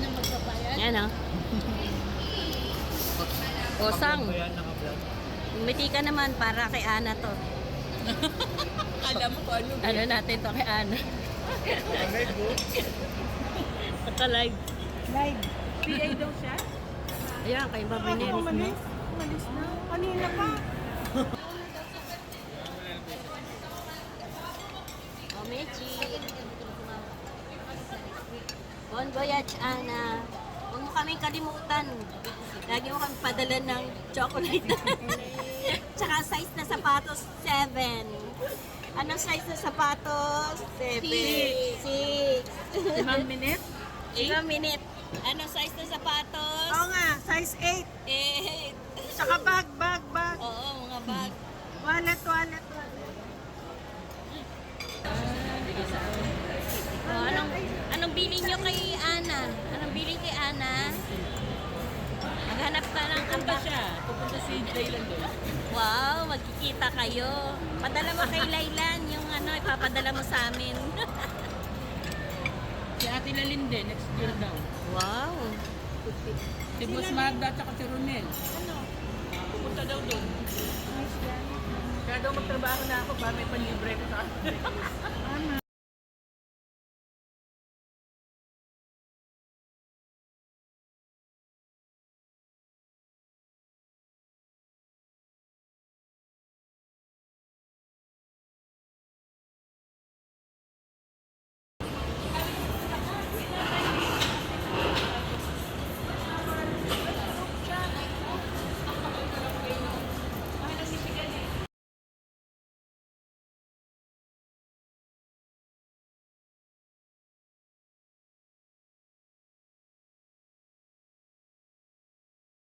na magbabayad. Yan o. Osang. Umiti ka naman para kay Ana to. Alam mo kung ano. Ano natin to kay Ana. Naka-live. Live. PA daw siya? Ayan, kay Babinil. Umalis na. Kanina pa. Oh, Mechi. Bon voyage, Ana. Huwag mo kaming kalimutan. Lagi mo kami padala ng chocolate. Tsaka size na sapatos, 7. Anong size na sapatos? 7. 6. 5 minutes? 5 minute. Anong size na sapatos? Oo nga, size 8. 8. Saka bag. Oo, mga bag. Wallet. Oh, anong bili nyo kay Ana? Anong bili kay Ana? Maghanap ka ng ambak. Pupunta si Daylan doon. Wow, magkikita kayo. Padala mo kay Laylan yung ipapadala mo sa amin. Si Ate Lalinde, next year daw. Wow. Si Boss Magda at si Ronel. Ano? Pupunta daw doon. Kaya daw magtrabaho na ako para may panlibre ko sa kanila. Ano?